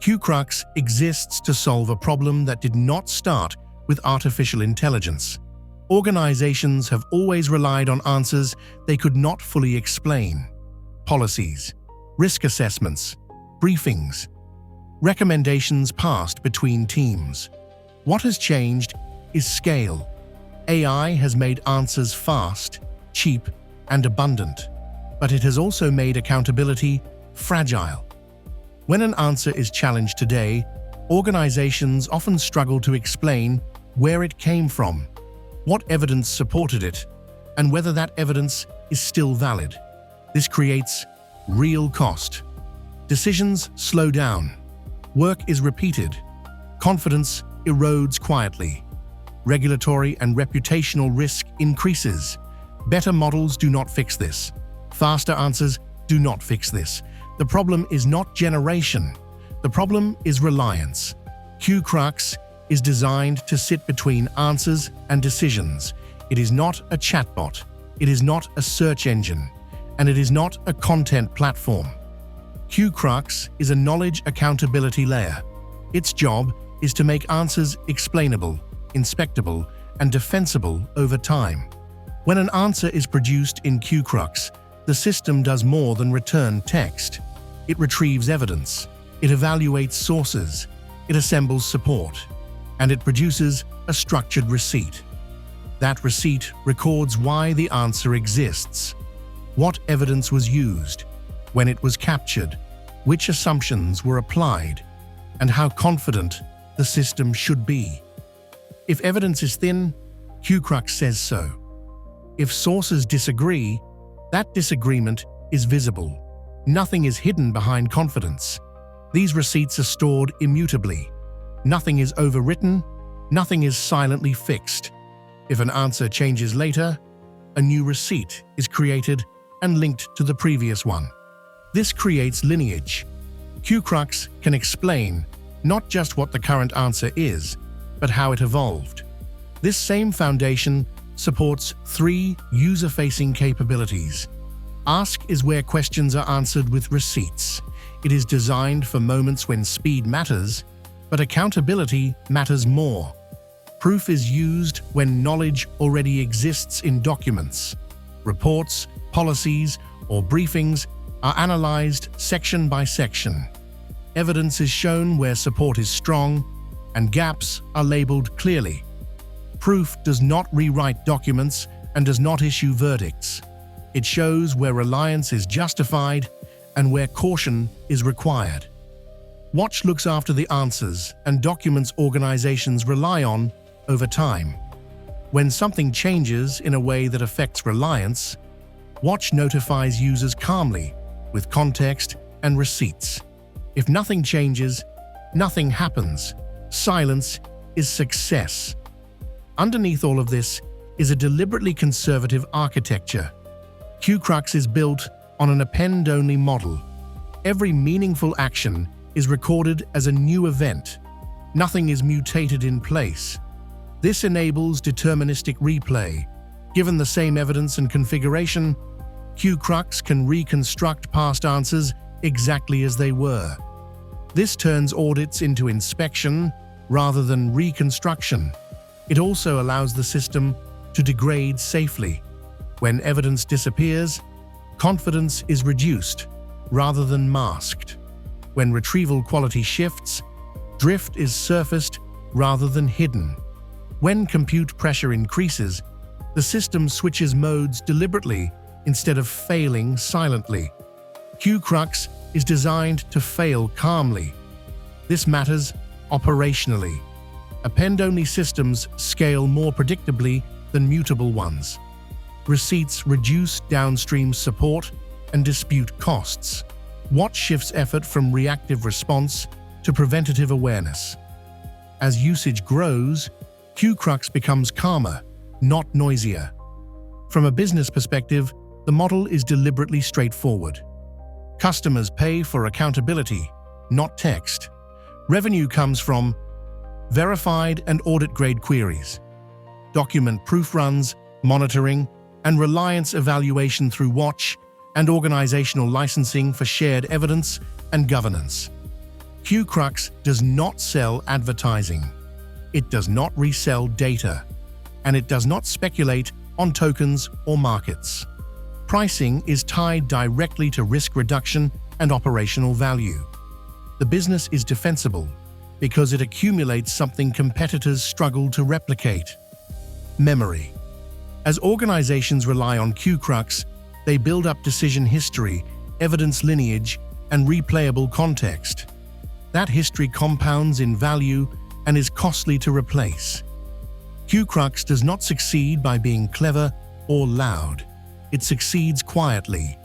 CueCrux exists to solve a problem that did not start with artificial intelligence. Organizations have always relied on answers they could not fully explain. Policies, risk assessments, briefings, recommendations passed between teams. What has changed is scale. AI has made answers fast, cheap, and abundant, but it has also made accountability fragile. When an answer is challenged today, organizations often struggle to explain where it came from, what evidence supported it, and whether that evidence is still valid. This creates real cost. Decisions slow down. Work is repeated. Confidence erodes quietly. Regulatory and reputational risk increases. Better models do not fix this. Faster answers do not fix this. The problem is not generation. The problem is reliance. CueCrux is designed to sit between answers and decisions. It is not a chatbot. It is not a search engine. And it is not a content platform. CueCrux is a knowledge accountability layer. Its job is to make answers explainable, inspectable, and defensible over time. When an answer is produced in CueCrux, the system does more than return text. It retrieves evidence, it evaluates sources, it assembles support, and it produces a structured receipt. That receipt records why the answer exists, what evidence was used, when it was captured, which assumptions were applied, and how confident the system should be. If evidence is thin, CueCrux says so. If sources disagree, that disagreement is visible. Nothing is hidden behind confidence. These receipts are stored immutably. Nothing is overwritten, nothing is silently fixed. If an answer changes later, a new receipt is created and linked to the previous one. This creates lineage. CueCrux can explain not just what the current answer is, but how it evolved. This same foundation supports 3 user-facing capabilities. Ask is where questions are answered with receipts. It is designed for moments when speed matters, but accountability matters more. Proof is used when knowledge already exists in documents. Reports, policies, or briefings are analyzed section by section. Evidence is shown where support is strong, and gaps are labeled clearly. Proof does not rewrite documents and does not issue verdicts. It shows where reliance is justified and where caution is required. Watch looks after the answers and documents organizations rely on over time. When something changes in a way that affects reliance, Watch notifies users calmly, with context and receipts. If nothing changes, nothing happens. Silence is success. Underneath all of this is a deliberately conservative architecture. CueCrux is built on an append-only model. Every meaningful action is recorded as a new event. Nothing is mutated in place. This enables deterministic replay. Given the same evidence and configuration, CueCrux can reconstruct past answers exactly as they were. This turns audits into inspection rather than reconstruction. It also allows the system to degrade safely. When evidence disappears, confidence is reduced rather than masked. When retrieval quality shifts, drift is surfaced rather than hidden. When compute pressure increases, the system switches modes deliberately instead of failing silently. CueCrux is designed to fail calmly. This matters operationally. Append-only systems scale more predictably than mutable ones. Receipts reduce downstream support and dispute costs. Watch shifts effort from reactive response to preventative awareness. As usage grows, CueCrux becomes calmer, not noisier. From a business perspective, the model is deliberately straightforward. Customers pay for accountability, not text. Revenue comes from verified and audit-grade queries, document proof runs, monitoring, and reliance evaluation through Watch, and organizational licensing for shared evidence and governance. CueCrux does not sell advertising. It does not resell data, and it does not speculate on tokens or markets. Pricing is tied directly to risk reduction and operational value. The business is defensible because it accumulates something competitors struggle to replicate: memory. As organizations rely on CueCrux, they build up decision history, evidence lineage, and replayable context. That history compounds in value and is costly to replace. CueCrux does not succeed by being clever or loud. It succeeds quietly.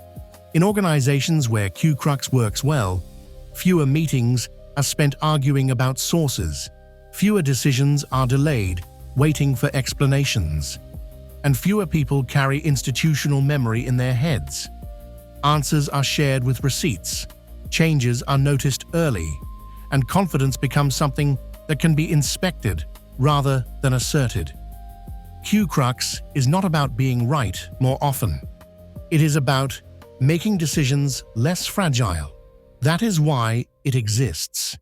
In organizations where CueCrux works well, fewer meetings are spent arguing about sources, fewer decisions are delayed, waiting for explanations, and fewer people carry institutional memory in their heads. Answers are shared with receipts, changes are noticed early, and confidence becomes something that can be inspected rather than asserted. CueCrux is not about being right more often. It is about making decisions less fragile. That is why it exists.